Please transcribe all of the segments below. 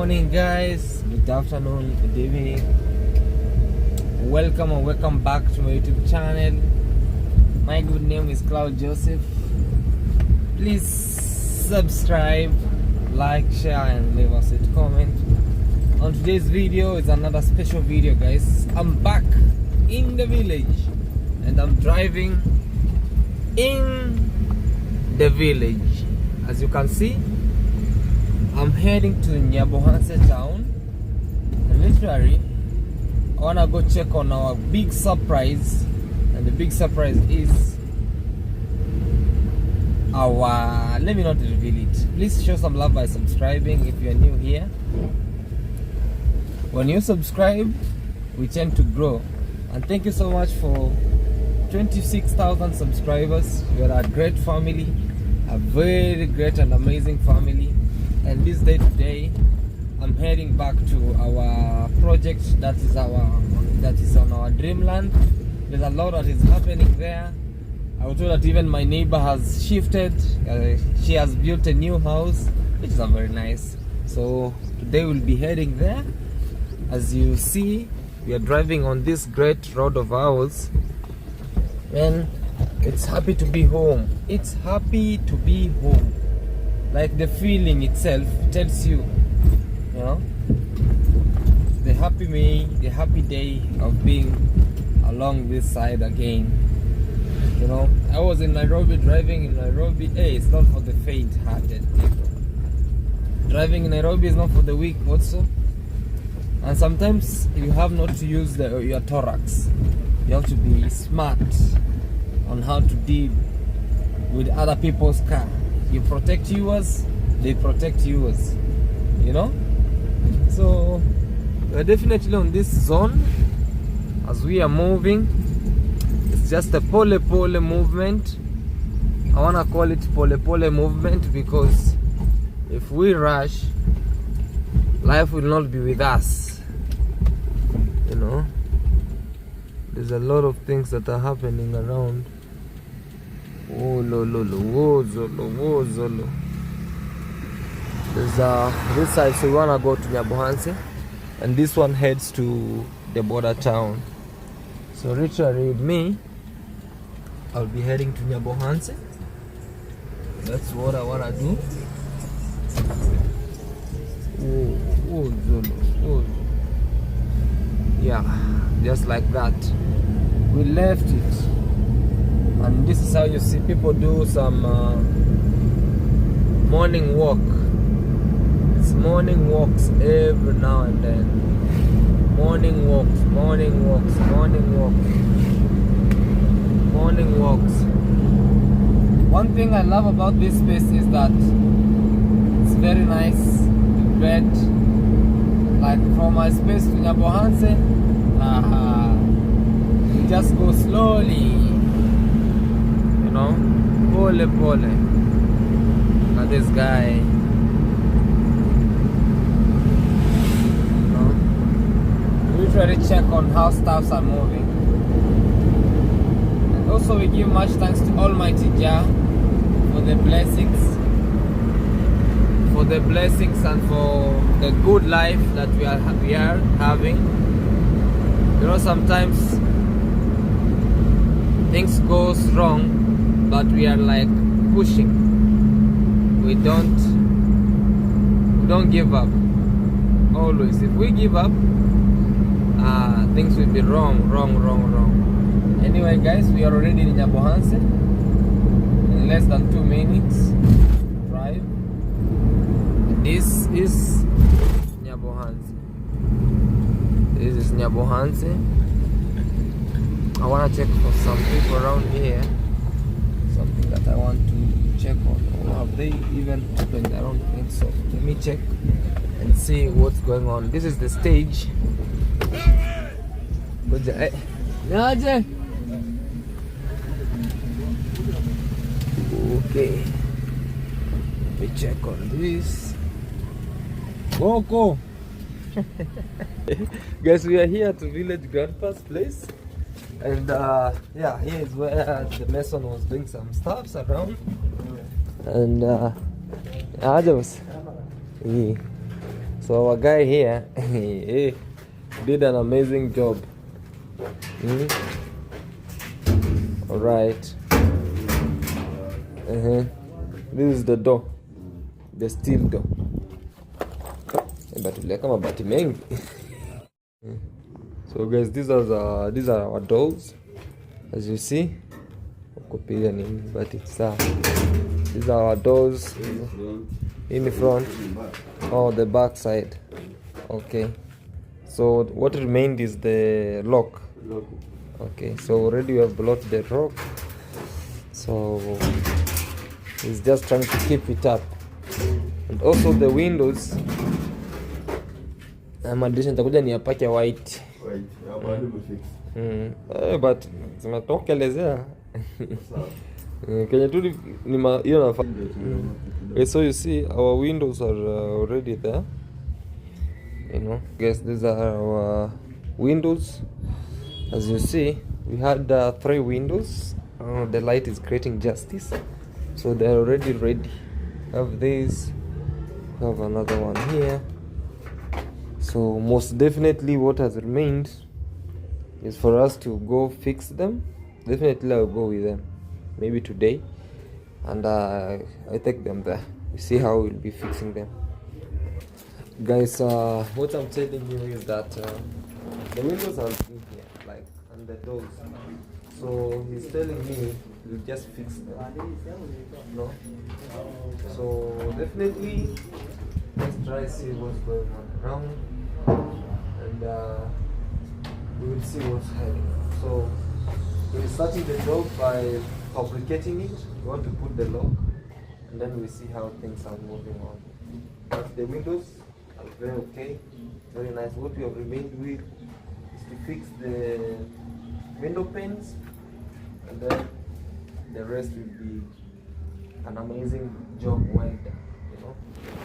morning, guys. Good afternoon, good evening. Welcome and welcome back to my YouTube channel. My good name is Claude Joseph. Please subscribe, like, share, and leave us a comment. On today's video is another special video, guys. I'm back in the village and I'm driving in the village. As you can see, I'm heading to Nyabohanse town, and literally I wanna go check on our big surprise, and the big surprise is our, let me not reveal it. Please show some love by subscribing if you're new here. When you subscribe, we tend to grow, and thank you so much for 26,000 subscribers. You're a great family, a very great and amazing family. And this day today, I'm heading back to our project that is on our dreamland. There's a lot that is happening there. I was told that even my neighbor has shifted. She has built a new house, which is very nice. So today we'll be heading there. As you see, we are driving on this great road of ours, and it's happy to be home. It's happy to be home. Like the feeling itself tells you, you know, the happy day of being along this side again. You know, I was in Nairobi, driving in Nairobi. Hey, it's not for the faint-hearted people. Driving in Nairobi is not for the weak also. And sometimes you have not to use your thorax. You have to be smart on how to deal with other people's car. You protect yours, they protect yours, you know. So we're definitely on this zone as we are moving. It's just a pole movement. I want to call it pole movement because if we rush, life will not be with us, you know. There's a lot of things that are happening around. Oh lolo, whoa zolo. There's this side, so we wanna go to Nyabohanse, and this one heads to the border town. So literally with me, I'll be heading to Nyabohanse. That's what I wanna do. Oh zolo. Yeah, just like that. We left it. And this is how you see people do some morning walk. It's morning walks every now and then. Morning walks. One thing I love about this space is that it's very nice to bed. Like from my space to Nyabohanse, you just go slowly. No, pole. Look at this guy. No, we usually check on how stuffs are moving, and also we give much thanks to Almighty Jah for the blessings, and for the good life that we are having. You know, sometimes things goes wrong, but we are like pushing. We don't give up. Always, if we give up, things will be wrong. Anyway, guys, we are already in Nyabohanse. In less than 2 minutes drive. This is Nyabohanse. I want to check for some people around here. Something that I want to check on. Or have they even opened? I don't think so. Let me check and see what's going on. This is the stage. Okay. Let me check on this. Go. Guys, we are here to Village Grandpa's place. And yeah, here is where the mason was doing some stuffs around. And So our guy here he did an amazing job. All right. This is the door, the steel door. But like mabati mengi. So guys, these are our doors, as you see. But it's these are our doors in the front or the back side. Okay, so what remained is the lock. Okay, so already we have blocked the rock, so he's just trying to keep it up. And also the windows, madirisha nitakuja niyapake white. But zimetokelezea Kenya tu ni hiyo nafasi. So you see our windows are already there, you know. Guys, these are our windows. As you see, we had 3 windows. The light is creating justice, so they're already ready. Have this, have another one here. So most definitely what has remained is for us to go fix them. Definitely I'll go with them maybe today, and I take them there. We see how we'll be fixing them. Guys, what I'm telling you is that the windows are in here, like, and the doors. So he's telling me we'll just fix them. No? So definitely let's try see what's going on around, and we will see what's happening. So we're starting the job by fabricating it. We want to put the lock, and then we see how things are moving on. But the windows are very okay, very nice. What we have remained with is to fix the window panes, and then the rest will be an amazing job well done, you know.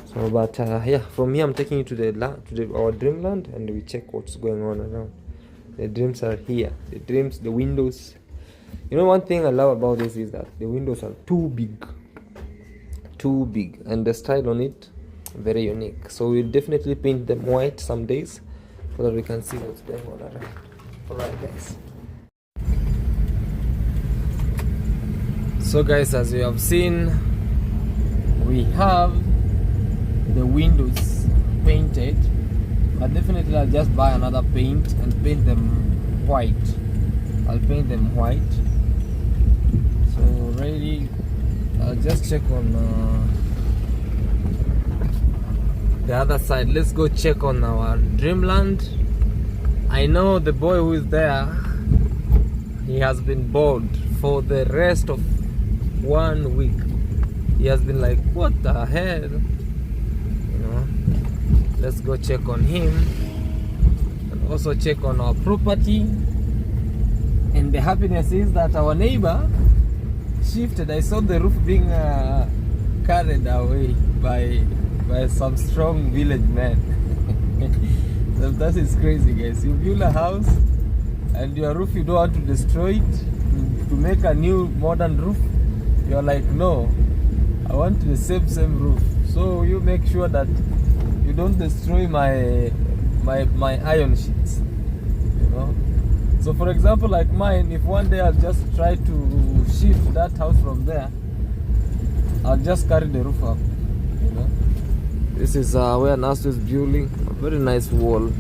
So but yeah, from here I'm taking you to our dreamland, and we check what's going on around. The dreams are here. The dreams, the windows. You know, one thing I love about this is that the windows are too big, and the style on it very unique. So we'll definitely paint them white some days so that we can see what's going on around. Alright guys. So guys, as you have seen, we have the windows painted, but definitely I'll just buy another paint and paint them white. I'll paint them white. So ready, I'll just check on the other side. Let's go check on our dreamland. I know the boy who is there, he has been bored for the rest of 1 week. He has been like, what the hell, you know. Let's go check on him and also check on our property. And the happiness is that our neighbor shifted. I saw the roof being carried away by some strong village men. That is crazy, guys. You build a house and your roof, you don't want to destroy it to make a new modern roof. You're like, no, I want the same roof. So you make sure that you don't destroy my iron sheets, you know. So for example, like mine, if one day I'll just try to shift that house from there, I'll just carry the roof up, you know. This is where Nasu is building a very nice wall,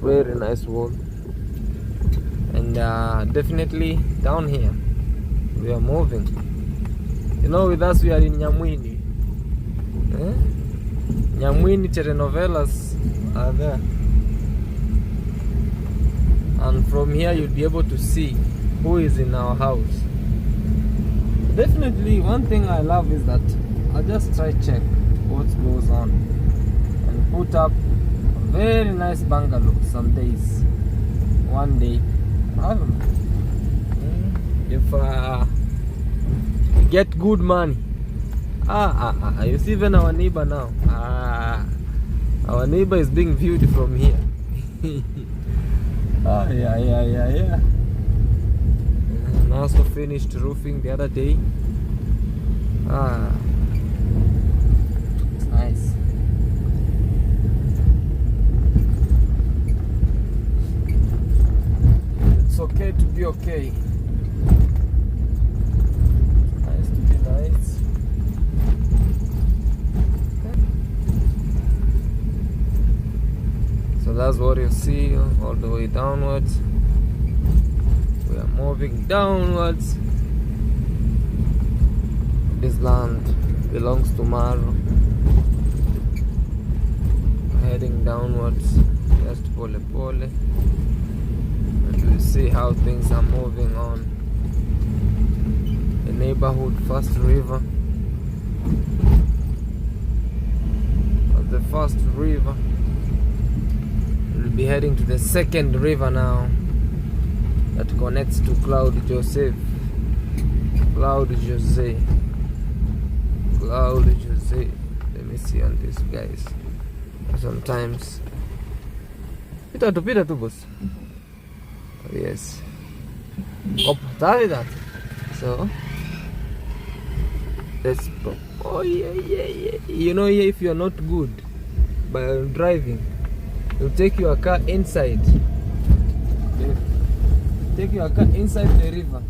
very nice wall. And definitely down here we are moving. You know, with us we are in Nyamwini. Nyamwini telenovelas are there. And from here you'll be able to see who is in our house. Definitely one thing I love is that I'll just try check what goes on and put up a very nice bungalow some days. One day, I don't know, if get good money. You see even our neighbor now. Our neighbor is being viewed from here. Yeah. And also finished roofing the other day. It's nice. okay to be okay. Nice to be nice. So that's what you see all the way downwards. We are moving downwards. This land belongs to Maro. Heading downwards, just pole pole. And we'll see how things are moving on. The neighborhood first river. At the first river. We'll be heading to the second river now that connects to Claude Joseph. Claude Jose. Claude Jose. Let me see on this, guys. Sometimes Peter to boss. Oh, yes. That. So let's go. Oh yeah. You know, if you're not good by driving, you'll take your car inside. Take your car inside the river.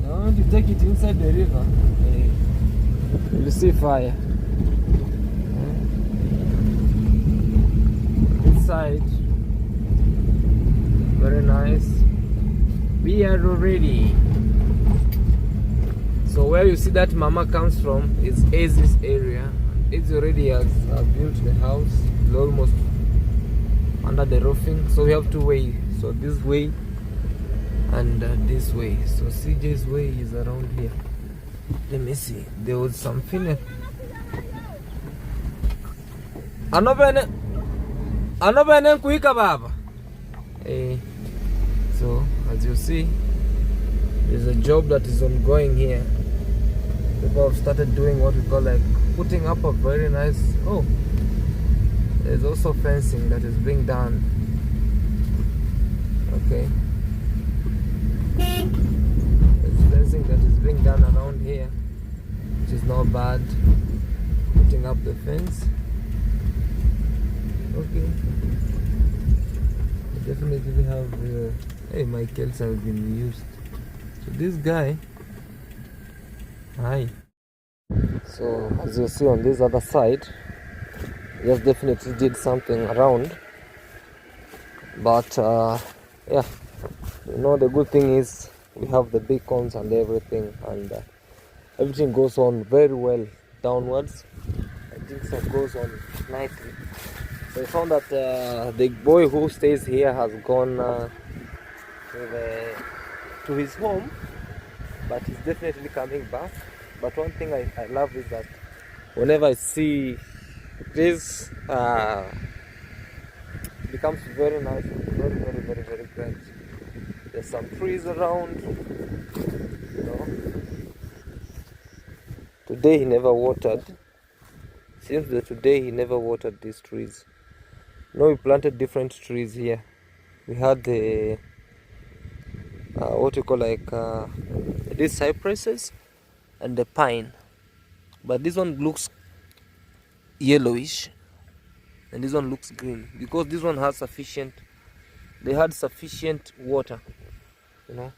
Now when you take it inside the river, you'll see fire. Inside. Very nice. We are ready. So where you see that mama comes from is Azi's area. Azi already has built the house. It's almost under the roofing. So we have two ways. So this way and this way. So CJ's way is around here. Let me see. There was something. Anobene kuika baba. So as you see, there's a job that is ongoing here. People have started doing what we call like putting up a very nice. Oh, there's also fencing that is being done. Okay. There's fencing that is being done around here, which is not bad. Putting up the fence. Okay. Definitely have. Hey, my kills have been used. So this guy. Hi. So as you see on this other side, yes, definitely did something around. But yeah, you know, the good thing is we have the beacons and everything, and everything goes on very well downwards. I think so goes on nicely. So I found that the boy who stays here has gone to his home, but he's definitely coming back. But one thing I love is that whenever I see this, it becomes very nice, very great. There's some trees around, you know. Today he never watered. Since today he never watered these trees. No, we planted different trees here. We had the what you call like these cypresses and the pine, but this one looks yellowish and this one looks green because this one has sufficient. They had sufficient water, you know.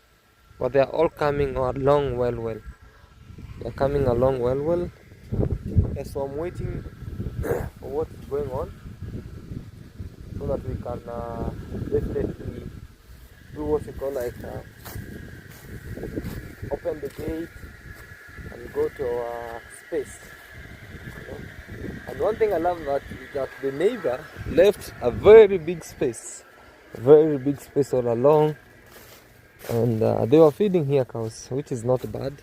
But they are all coming along well. They are coming along well. Yeah, so I'm waiting for what is going on, so that we can definitely do what we call like open the gate and go to our space. You know? And one thing I love that the neighbor left a very big space all along, and they were feeding here cows, which is not bad,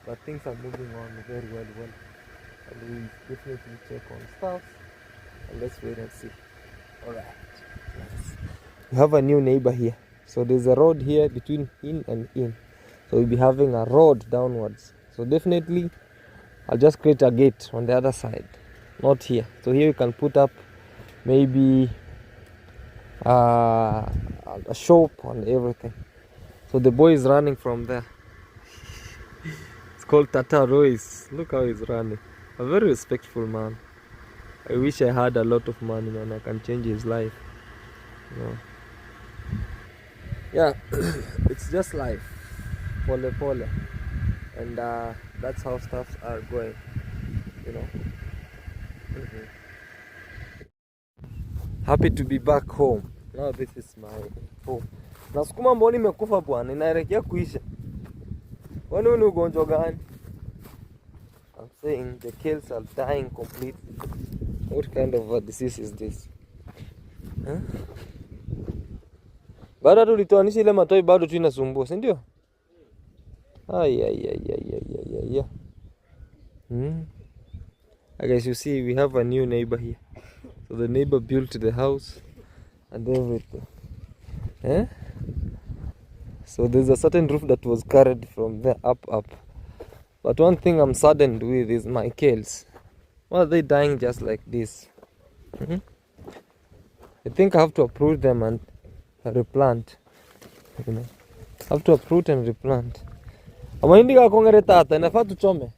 but things are moving on very well. And we definitely check on stuff, and let's wait and see. Alright, nice. We have a new neighbor here, so there's a road here between in and in, so we'll be having a road downwards. So definitely I'll just create a gate on the other side, not here. So here you can put up maybe a shop and everything. So the boy is running from there. It's called Tata Royce. Look how he's running. A very respectful man. I wish I had a lot of money, man. I can change his life. You know. Yeah, it's just life, pole pole, and that's how stuffs are going, you know. Mhm. Happy to be back home. Now this is my home. Nasukuma mboni imekufa bwana, inaelekea kuisha. Kwani huu ni ugonjwa gani? I'm saying the kills are dying completely. What kind of a disease is this? Huh? Bado tulitoanisha ile matoi bado tu inasumbua, si ndio? Ay. I guess you see we have a new neighbor here. So the neighbor built the house and everything. Eh? So there's a certain roof that was carried from there up. But one thing I'm saddened with is my kales. Why are they dying just like this? I think I have to uproot them and replant. You know, I have to uproot and replant. Mahindi kakongere tata, inafaa tuchome.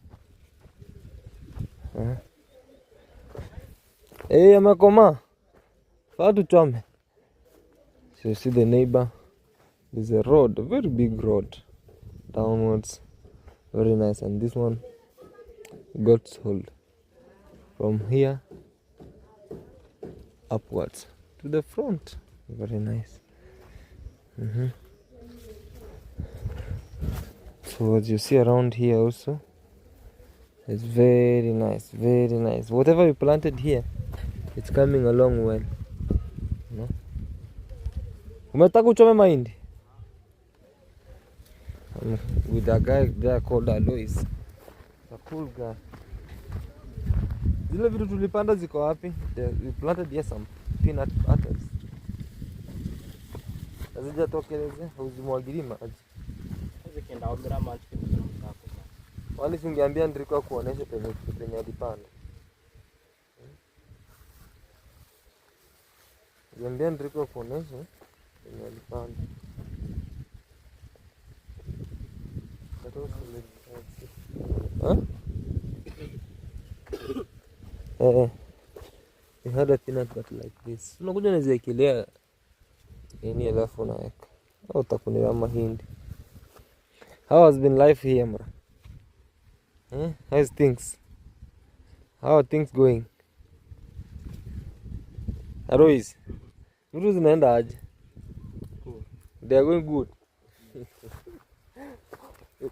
Yamekoma. Faa tuchome. So you see the neighbor. There's a road, a very big road downwards. Very nice. And this one got hold from here upwards to the front. Very nice. So as you see around here also, it's very nice, very nice. Whatever we planted here, it's coming along well. No? Umetaka uchome mahindi? With a guy there called Alois. A cool guy. Zile vitu tulipanda ziko wapi? We planted here some peanut butters. Hazijatokelezea, hauzimwagilii maji. Zikienda omera maji kimekuwa. Wali singeambia ndiko kuonesha penye alipanda. Niambia ndiko kuonesha penye alipanda. Huh? We had a peanut butter like this. Unakuja unaziekelea nini alafu unaweka. Au utakunira mahindi. How has been life here, mra? How's things? How are things going? Alois, vitu zinaenda aje? They are going good.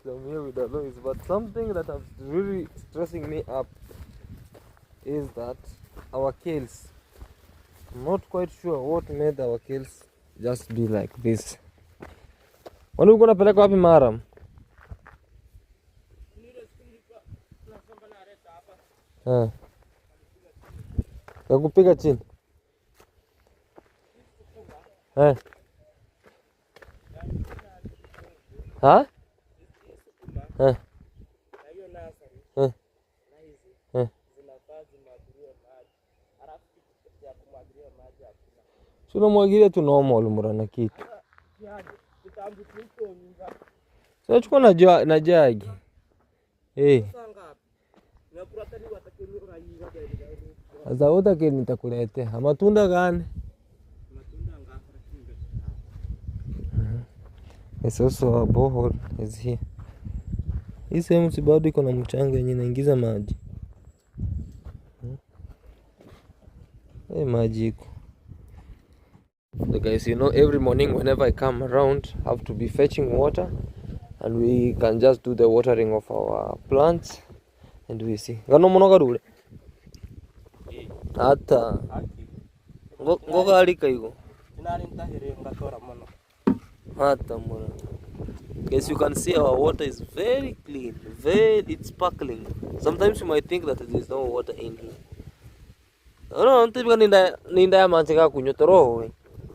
I'm here with Alois, but something that is really stressing me up is that our kales, I'm not quite sure what made our kales just be like this. Wani uko napeleka wapi maram? Kupiga chini. Tunamwagilia tu normal mura na kitu. Sasa chukua na jagi. Sasa utake nitakuletea. Matunda gani? It's also a borehole is here. Hii sehemu si bado iko na mchanga yenye inaingiza maji. Maji iko. So guys, you know, every morning whenever I come around, I have to be fetching water, and we can just do the watering of our plants, and we see. Gano monoga dule. Hata. Ngoga alika iko. Hata mwana. Guys, you can see our water is very clean, it's sparkling. Sometimes you might think that there is no water in here. No, ntibiga ninda ya mancheka kunyotoro.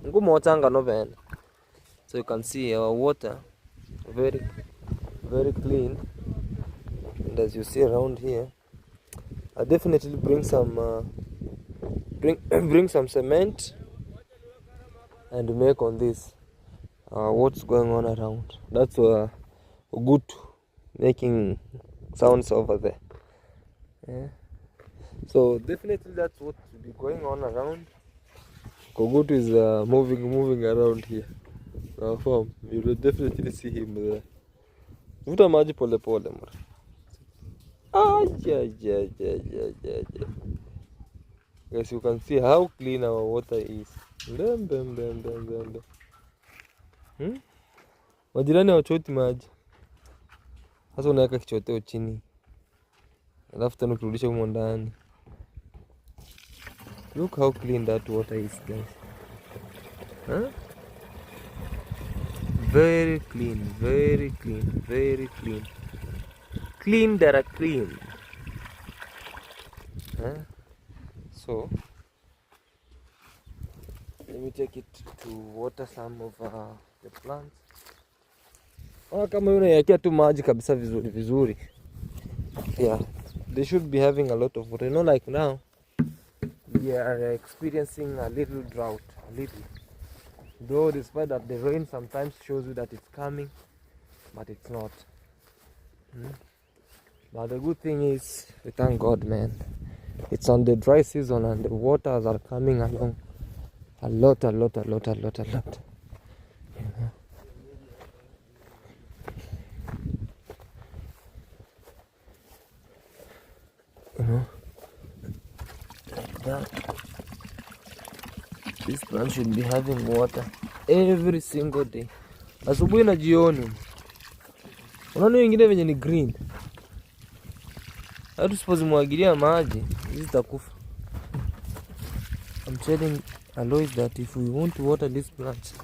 Ngumo changa no ben. So you can see our water very clean. And as you see around here, I definitely bring some bring some cement and make on this what's going on around. That's good making sounds over there. So definitely that's what will be going on around. Kogut is moving around here. Confirm. You will definitely see him there. Vuta maji pole pole mara. Yeah. Guys, you can see how clean our water is. Mbembe. Majirani hawachoti maji. Sasa unaweka kichoteo chini. Alafu tena ukirudisha humo ndani. Look how clean that water is, guys. Huh? Very clean. Clean that are clean. Huh? So, let me take it to water some of the plants. Kama unaiwekea tu maji kabisa vizuri. Yeah, they should be having a lot of water. You know, like now, we are experiencing a little drought. Though despite that the rain sometimes shows you that it's coming, but it's not. But the good thing is, we thank God, man. It's on the dry season and the waters are coming along a lot. You know, like that. This plant should be having water every single day. Asubuhi na jioni. Unaona wengine venye ni green. Hata usipozimwagilia maji, hizi zitakufa. I'm telling Alois that if we want to water these plants,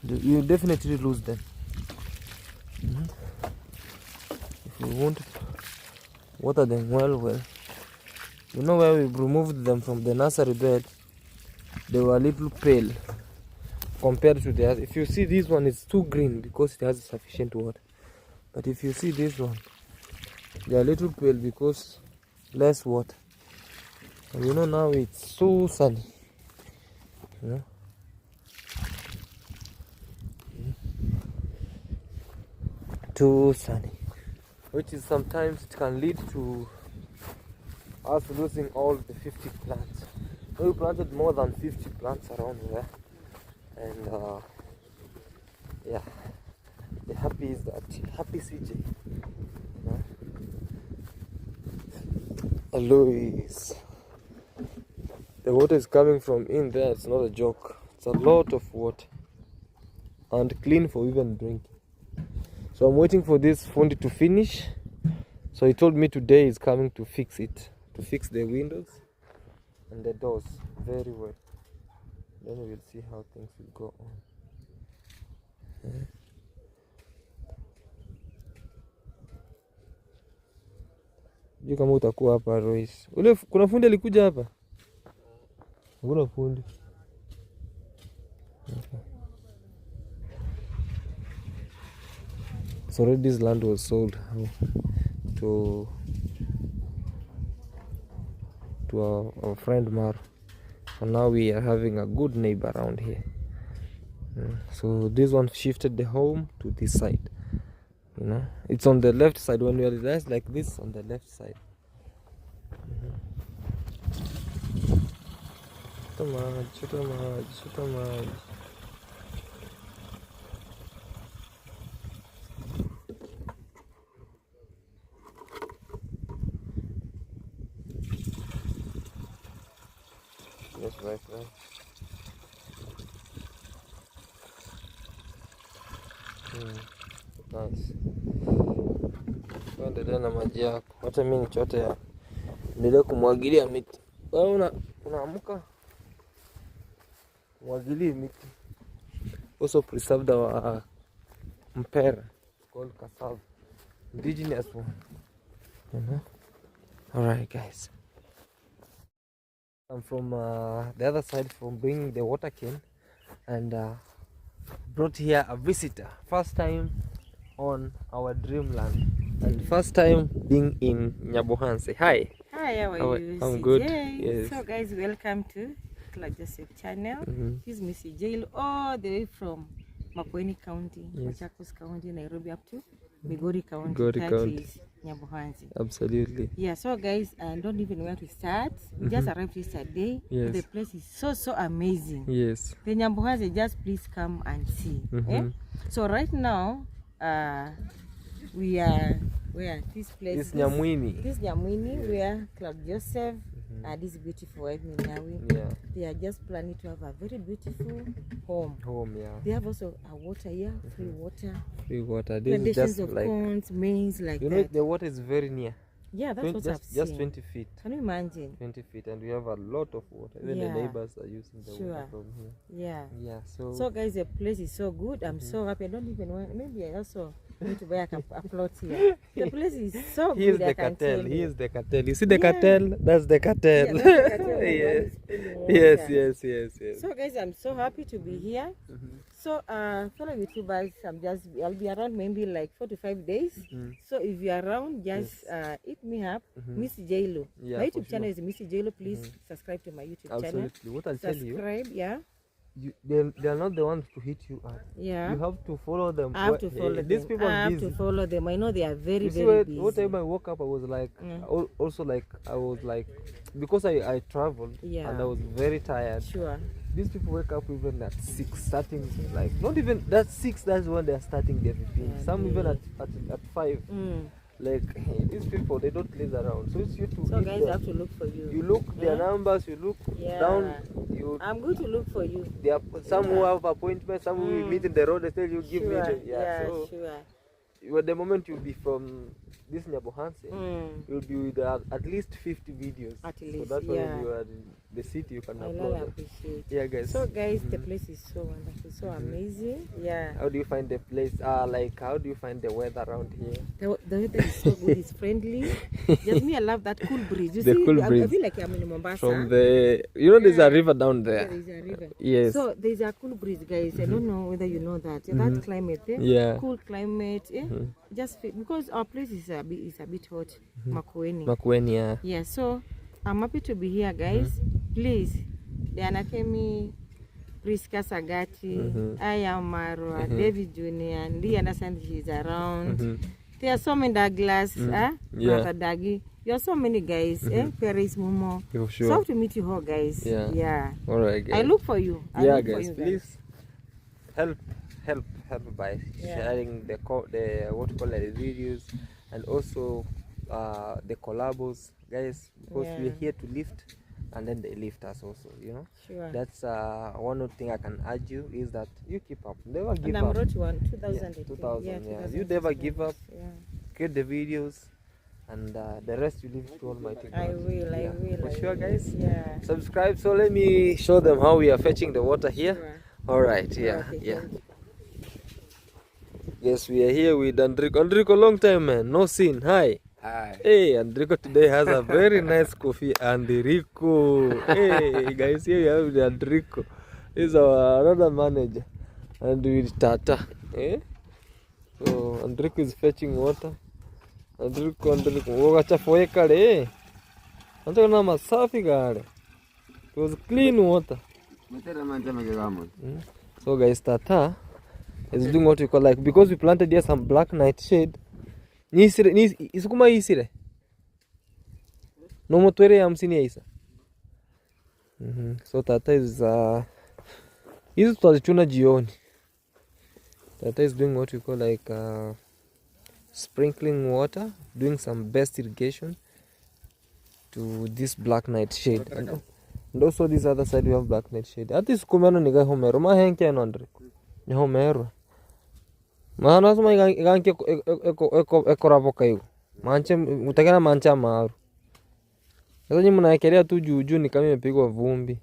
you will definitely lose them. If we want to water them well. You know where we removed them from the nursery bed, they were a little pale compared to the other. If you see this one, it's too green because it has sufficient water. But if you see this one, they are a little pale because less water. And you know now it's so sunny. You know? Too sunny. Which is sometimes it can lead to us losing all the 50 plants. We planted more than 50 plants around here. And yeah. The happy is that happy CJ. Alois. The water is coming from in there, it's not a joke. It's a lot of water. And clean for even drinking. So I'm waiting for this fundi to finish. So he told me today he's coming to fix it. To fix the windows and the doors very well. Then we'll see how things will go on. Yeah. Sijui kama utakuwa hapa Royce. Kuna fundi alikuja hapa? Kuna fundi. Okay. So already this land was sold to our friend Mar. And now we are having a good neighbor around here. So this one shifted the home to this side. You know, it's on the left side. When we are like this, on the left side. Chuta maji. Yes, right. Nice. Endelea na maji yako. Hata mimi nichote ya. Endelea kumwagilia miti. Wewe unaamka mwagilie miti. Also preserved our mpera called cassava. Indigenous one. Alright guys. I'm from the other side from bringing the water cane and brought here a visitor. First time on our dreamland and first time being in Nyabohan. Say hi. Hi, how are you? I'm good. Yes. So guys, welcome to Claude channel. This is Missy Jail all the way from Makueni County, Machakos County, Nairobi up to Migori County. Migori That County. is Nyabuhanzi. Absolutely. Yeah, so guys, I don't even know where to start. We just arrived yesterday. Yes. The place is so amazing. Yes. The Nyabuhanzi, just please come and see. So right now, we are where this place. This Nyamwini. This Nyamwini, where Claude Joseph this beautiful wife Minawi. Yeah. They are just planning to have a very beautiful home. Yeah. They have also a water here, free water. Free water. This is Plantations just of like, corns, maize, like you know, that. the water is very near. Yeah, that's what I've Just seen. 20 feet. Can you imagine? 20 feet, and we have a lot of water. Even Yeah. the neighbors are using the water from here. Yeah. Yeah. So guys, the place is so good. I'm so happy. I don't even want. Maybe I also need to buy a plot here. The place is so He is good. the I can cartel. tell He you. is the cartel. You see the Yeah. cartel? That's the cartel. Yeah, that's the cartel. Yes. Yes. Yes. So guys, I'm so happy to be here. So fellow YouTubers, I'll be around maybe like 4 to 5 days. So if you're around, just hit me up, Miss JLo. Yeah, My for YouTube channel sure. is Miss JLo. Please subscribe to my YouTube channel. Absolutely. What I'll tell you, Subscribe, yeah. they are not the ones to hit you up. Yeah. You have to follow them. I have to follow them. These people I are have busy. to follow them. I know they are very, You see, very busy. what time I woke up, I was like, also like, I was like, because I traveled Yeah. and I was very tired. Sure. These people wake up even at 6, starting like, not even, that's 6, that's when they're starting their routine. Yeah, Some even yeah. at 5. Like, these people, they don't laze around. So it's you to So hit guys, them. I have to look for you. You look their numbers, you look down, you I'm going to look for you. there are some who have appointments, some who will meet in the road, they tell you give me Sure. the, Yeah, so sure. at the moment you'll be from this Nyabuhanzi, you'll be with at least 50 videos. At So least, that's why yeah. when you are in the city you can I really upload them. appreciate. Yeah, guys. So guys, the place is so wonderful, so amazing. Yeah. How do you find the place? Like, how do you find the weather around here? The weather is so good, it's friendly. Just me, I love that cool breeze. You The see, cool I breeze. feel like I'm in Mombasa. From the, you know, there's a river down there. There is a river. Yes. So there's a cool breeze, guys. I don't know whether you know that. That climate, Yeah. cool climate, just because our place is a bit hot, Makueni. Makueni, yeah. Yeah, so I'm happy to be here, guys. Please, Diana Kemi, Priska Sagati, I am Marwa, David Jr., and Lee understand he's around. There are so many Douglas, Brother Dagi. You are so many guys, Paris Momo. For sure. So I have to meet you all, guys. Yeah. All right, guys. I look for you. I Yeah, look for guys, you, please help by sharing the what you call it, the videos, and also the collabos, guys, because we're here to lift, and then they lift us also, you know. Sure. That's one thing I can urge you is that you keep up, never give And I'm up. wrote one, 2000. Yeah, 2000, yeah. 2000. You never give up. Yeah. Create the videos, and the rest you leave to Almighty God. I will, I will. For I sure, will. guys. Yeah. Subscribe. So let me show them how we are fetching the water here. Sure. All right, yeah, Okay, yeah. thank you. Yes, we are here with Andrico. Andrico, long time, man. No sin. Hi. Hi. Hey, Andrico today has a very nice coffee. Andrico. Hey, guys, here we have with Andrico. He's our another manager. And with Tata. Eh? So, Andrico is fetching water. Andrico. Woga chafoe kare. Andrico na masafi kare. It was clean water. So, guys, Tata is doing what we call, like, because we planted here some black nightshade. Isukuma isire no motwere ya 50 ya isa. So Tata is hizi tutazichuna jioni. Tata is doing what we call like sprinkling water, doing some best irrigation to this black nightshade, and also this other side we have black nightshade. At this kumano niga homero ma henke no andre ni homero maana soma iganke ekoravoka hiyo manche utakana mancha maru. Sasa nyinyi mnaekelea tu juu ni kama imepigwa vumbi,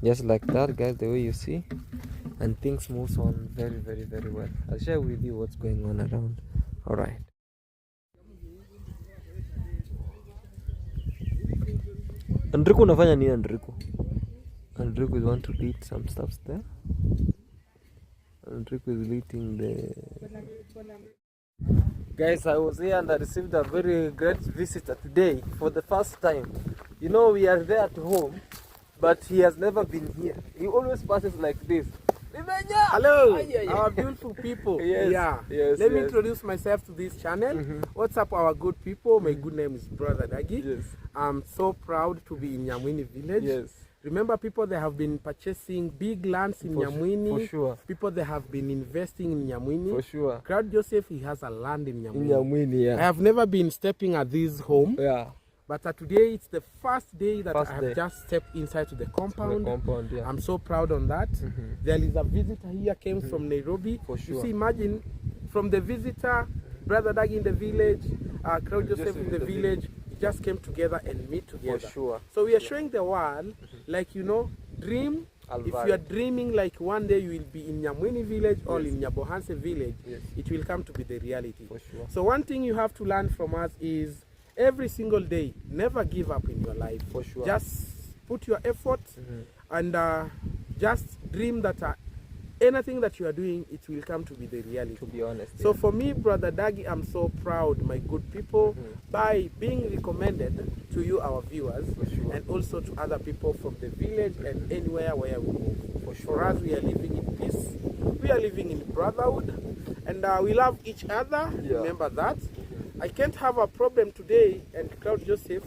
just like that, guys, the way you see, and things moves on very well. I'll share with you what's going on around. All right. Andrico, unafanya nini Andrico? Andrico is want to eat some stuff there. Andrico is eating the... Guys, I was here and I received a very great visitor today for the first time. You know, we are there at home, but he has never been here. He always passes like this. Hello, our beautiful people. Yes, Yeah. yes, Let me yes. introduce myself to this channel. What's up, our good people? My good name is Brother Dagi. Yes. I'm so proud to be in Nyamwini village. Yes. Remember, people that have been purchasing big lands in Nyamwini. For sure. People that have been investing in Nyamwini. For sure. Claude Joseph, he has a land in Nyamwini. In Nyamwini, I yeah. have never been stepping at this home. Yeah. But today, it's the first day that First I have day. just stepped inside to the compound. The compound, yeah. I'm so proud on that. There is a visitor here, came from Nairobi. For sure. You see, imagine from the visitor, Brother Dagi in the village, Claude Joseph in the village, just came together and meet together. For sure. So we are showing the world, like, you know, dream. If you are dreaming like one day you will be in Nyamwini village or in Nyabohanse village, it will come to be the reality. For sure. So one thing you have to learn from us is every single day, never give up in your life. For sure. Just put your effort and just dream that anything that you are doing, it will come to be the reality. To be honest. So for me, Brother Dagi, I'm so proud, my good people, by being recommended to you, our viewers, and also to other people from the village and anywhere where we move. For us, we are living in peace. We are living in brotherhood, and we love each other. Yeah. Remember that. I can't have a problem today, and Claude Joseph,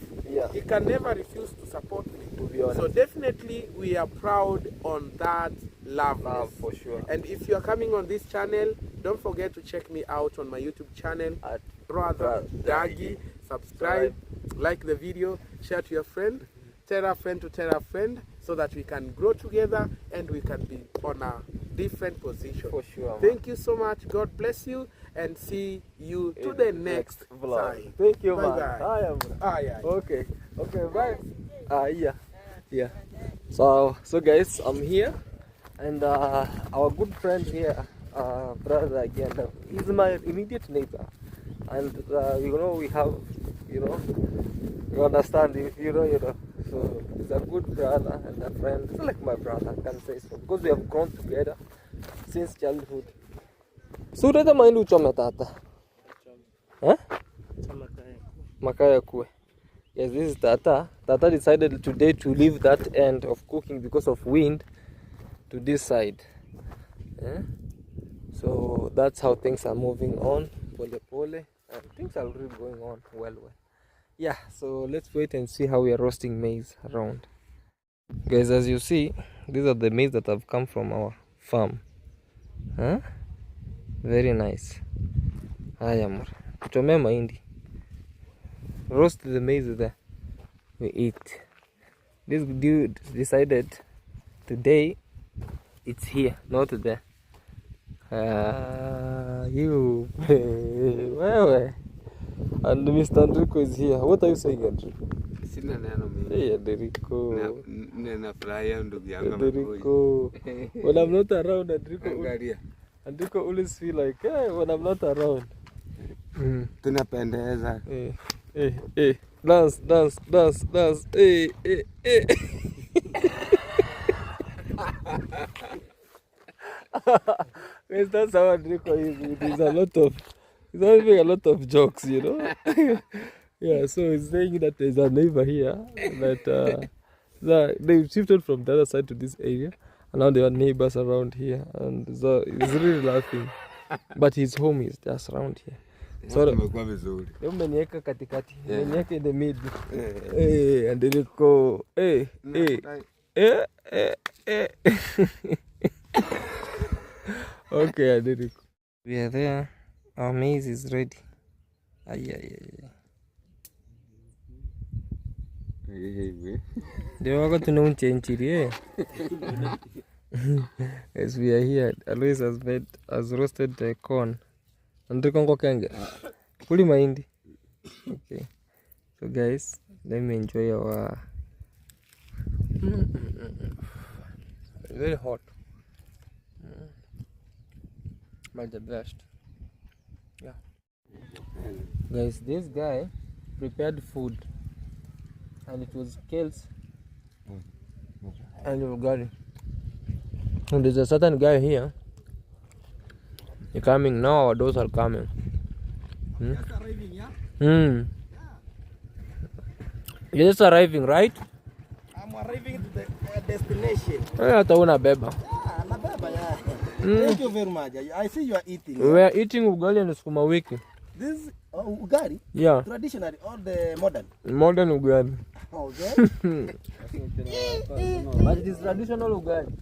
he can never refuse to support me. To be honest. So definitely, we are proud on that love. For sure. And if you are coming on this channel, don't forget to check me out on my YouTube channel At Brother Dagi. Subscribe, like the video, share to your friend, tell a friend to tell a friend, so that we can grow together and we can be on a different position. For sure, man. Thank you so much. God bless you, and see you to the next vlog. time. Thank you, man. Bye-bye. Yeah. Okay. Okay, bye. Yeah. So guys, I'm here, and our good friend here, brother again, he's my immediate neighbor, and we have, you understand, you know. So he's a good brother and a friend. He's like my brother, I can say so, because we have grown together since childhood. So unaweza mahindi uchome tata? Makaya kue. Yes, this is Tata. Tata decided today to leave that end of cooking because of wind to this side. So that's how things are moving on, pole pole, and things are really going on well. Yeah, so let's wait and see how we are roasting maize around. Guys, as you see, these are the maize that have come from our farm. Very nice. Haya mura, tuchomee mahindi. Roast the maize there. We eat. This dude decided today it's here, not there. You. Wewe. And Mr. Enrico is here. What are you saying, Enrico? Sina neno mimi. Hey, Enrico. Ninafurahia ndugu yangu. Enrico. When I'm not around, Angalia. Enrico always feel like, hey, when I'm not around. Tunapendeza. Dance. Hey. Guys, that's how Enrico is. He's having a lot of jokes, you know. Yeah, so he's saying that there's a neighbor here that they've shifted from the other side to this area, and now there are neighbors around here, and so he's really laughing. But his home is just around here. So Tumekuwa vizuri. umeniweka katikati, umeniweka in the middle. And then it go, Okay, I did it. We are there. Our maize is ready. Ndio wako tunaunchechiri As we are here, Alois has roasted corn. Andiko ngo kenge. Kuli mahindi. Okay. So guys, let me enjoy our very hot. But the best. Yeah. Guys, this guy prepared food, and it was kales and ugali. And there's a certain guy here. He's coming now. Our doors are coming. Just arriving, yeah? You're just arriving, right? I'm arriving to the destination. Hata una beba. Thank you very much. I see you are eating. We are eating ugali and sukuma wiki. This ugali? Yeah. Traditionally or the modern? Modern ugali. Okay. But it is traditional ugali.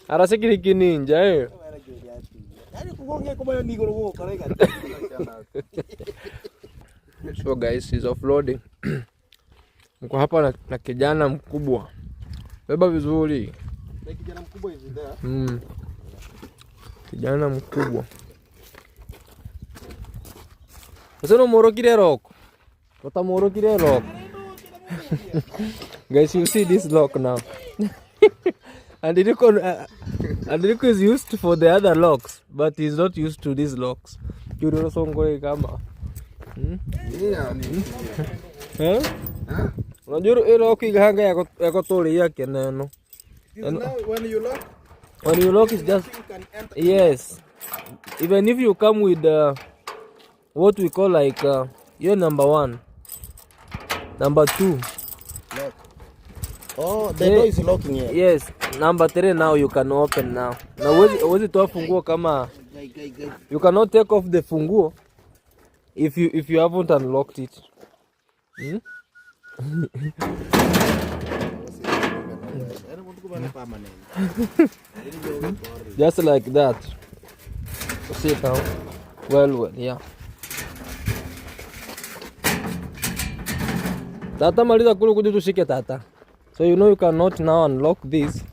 Arasiki ni kininja eh. So guys, is offloading. Niko hapa na kijana mkubwa. Beba vizuri. Kijana mkubwa hivi there. Kijana mkubwa. Sasa morokire rock. Tota morokire rock. Guys, you see this lock now. And Enrico is used for the other locks, but he's not used to these locks. Kuro songore kama. Eh? Unajua ile lock igahanga yako tole yake neno. When you lock it's just yes. Even if you come with what we call like you're number 1, number 2. Lock. Oh, the door is locking here. Yes, number 3 now you can open now. Now wezi toa funguo kama you cannot take off the funguo if you haven't unlocked it. Just like that. See it now. Well, yeah. Tata maliza kule kuja tushike tata. So you know you cannot now unlock this.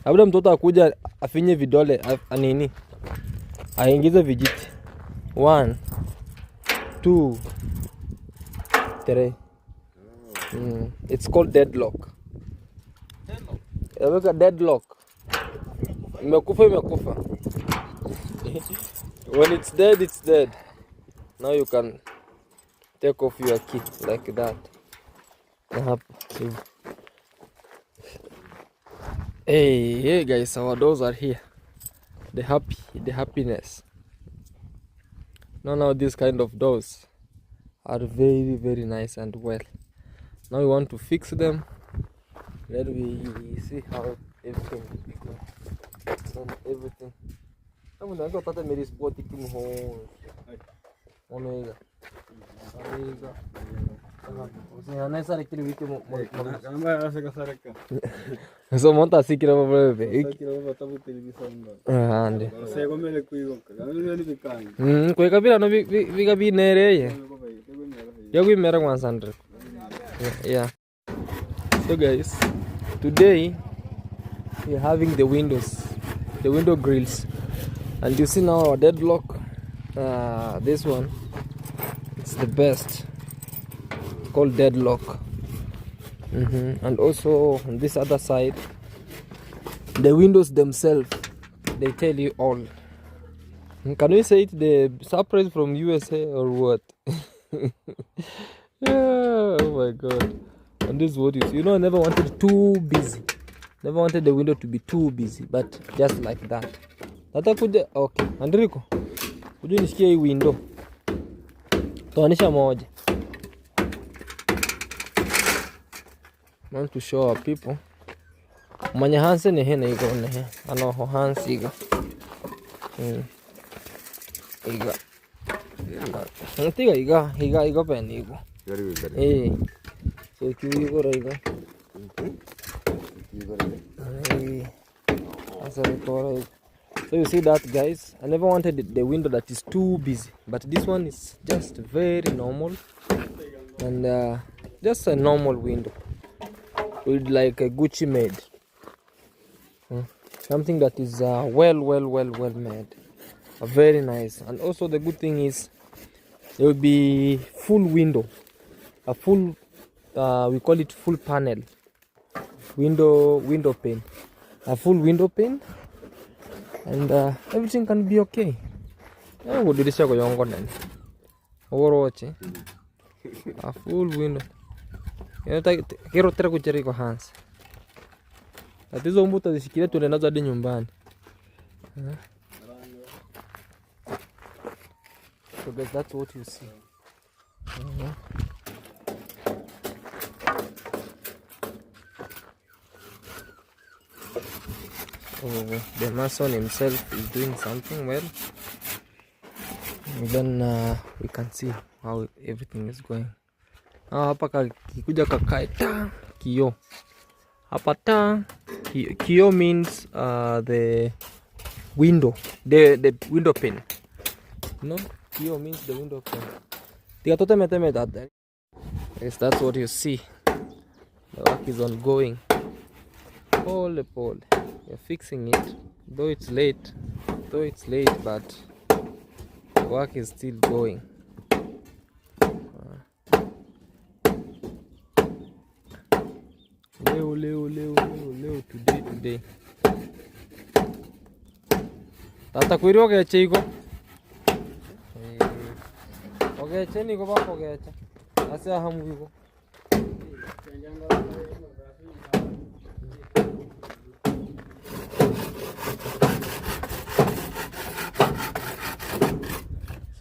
Labda mtoto akuja afinye vidole nini? Aingize vijiti. 1 2 3. It's called deadlock. Deadlock? Deadlock. Imekufa. When it's dead, it's dead. Now you can take off your key like that. Hey guys, our doors are here. The happiness. Now these kind of doors are very, very nice and well. Now we want to fix them. Then we see how everything will be going. Then everything. I'm going to tata meri spot ikim ho. Omega. So monta sikira bebe. Ande. Kwa kabila no biga binereye. Yagu imera kwa sandre. Yeah. So guys, today we are having the window grills, and you see now our deadlock. This one, it's the best. It's called deadlock. And also on this other side, the windows themselves, they tell you all. Can we say it the surprise from USA or what? Yeah, oh my god. And this is what you see. You know, I never wanted it too busy. Never wanted the window to be too busy, but just like that. Tata kuja, okay. Enrico, kuja nishikie hii window. Toanisha moja. I want to show our people. Manya hanse ne hena iko ne. Ano ho hanse iga. Iga. Iga pen igo. Eh. So kiwi go raiga. So you see that, guys, I never wanted the window that is too busy, but this one is just very normal and just a normal window with like a Gucci made, something that is well made, very nice. And also the good thing is there will be full window, a full we call it full panel window pane, a full window pane, and everything can be okay. A full window. Quiero tera kuchari kwa hands. Tatizo mbuta zishikilia tuende nazo hadi nyumbani. So guys, that's what you see. the mason himself is doing something well. And then we can see how everything is going. Hapa kikuja kakae ta kio. Hapa ta kio means the window, the window pane. No, kio means the window pane. Tiga tote meteme that. Yes, that's what you see. The work is ongoing. Pole. You're fixing it. Though it's late, but the work is still going. Leo, today. Tata kuiri ogeche iko. Ogeche niko bako ogeche. Asa hamu iko.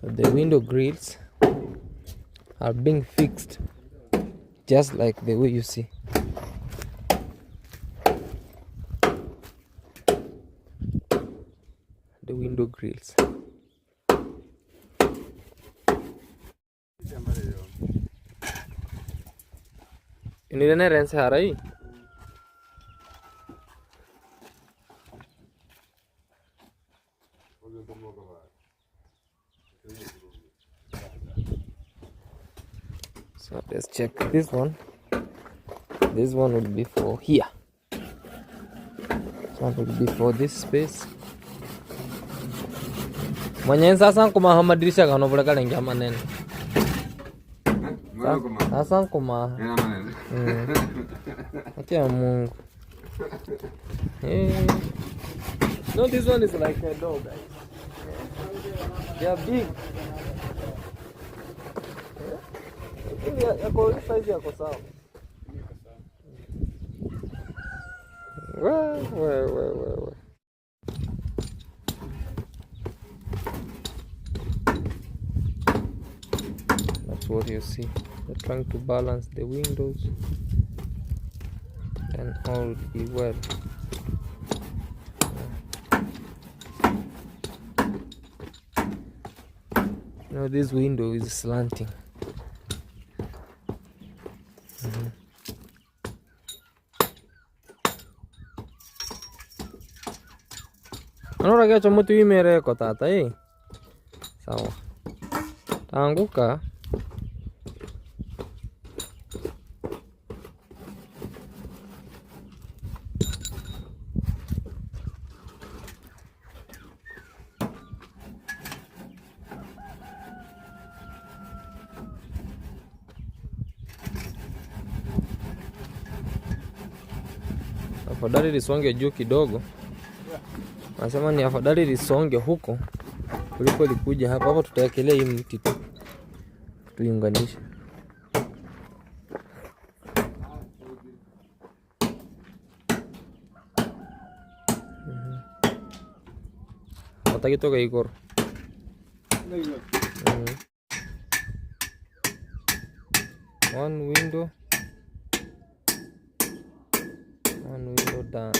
So the window grills are being fixed just like the way you see. The window grills. Inirene rense harai. So let's check this one. This one will be for here. This one will be for this space. Mwenye sasa kuma madirisha kano vile kalengia manene. Sasa kuma. Acha Mungu. No, this one is like a dog. They are big. Yako size yako sawa. Well. That's what you see. They're trying to balance the windows and all will be well. Now this window is slanting. Anora gacho mutu imere ko tata sawa taanguka. Afadhali lisonge juu kidogo. Nasema ni afadhali lisonge huko kuliko likuja hapa. Hapo tutawekelea hii mti tu tuiunganishe. Watakitoka ikoro. One window down.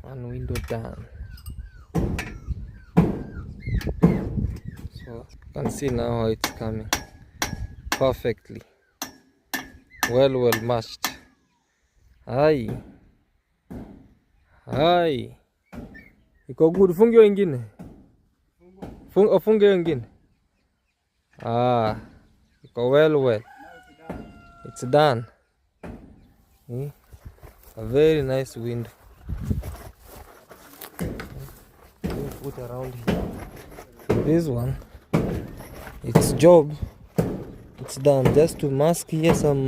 One window down. So you can see now how it's coming perfectly. Well matched. Hai. Iko good. Fungi wengine. Fungi wengine. Iko well. It's done. A very nice window. Put around here. So this one, its job, it's done. Just to mask here some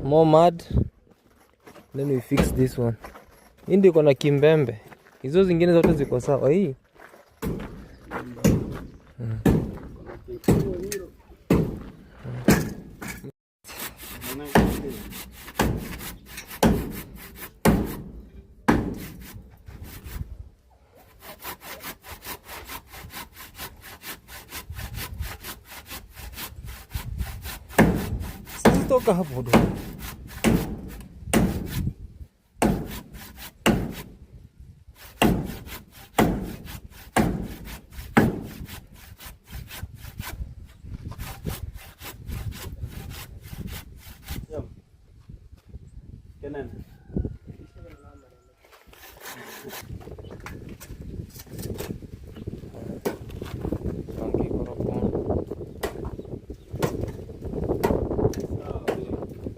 more mud. Then we fix this one. Hii ndio iko na kimbembe. Hizo zingine zote ziko sawa. Hii toka hapo do.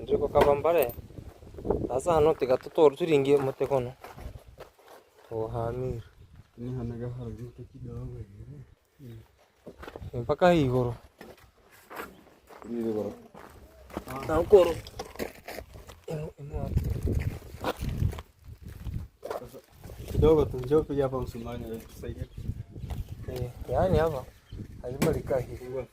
Ndiko kabambare. Sasa hano tiga tutoru turingie mutekono. Hamir. Ni hanaga haragita kidogo hivi. Mpaka hii goro. Ni goro. Na goro. Kidogo tu njoo pia hapa msumani tusaidie. Yaani hapa lazima likae hivi.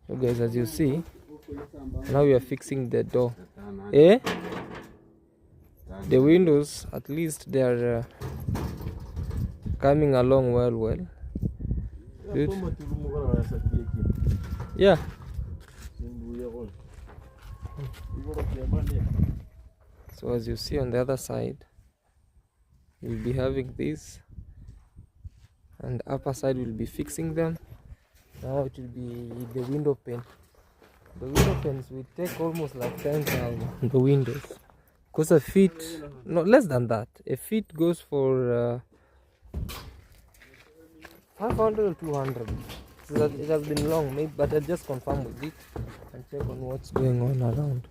So guys, as you see, now we are fixing the door. The windows, at least they are coming along well. Good. Yeah. So as you see on the other side, we'll be having this, and the upper side will be fixing them. Now it will be the window pane. The window panes will take almost like 10,000. The windows, because a feet, no less than that. A feet goes for 500 or 200. So it has been long, maybe, but I'll just confirm with it and check on what's going on around.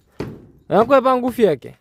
Nakuwa pangu yake.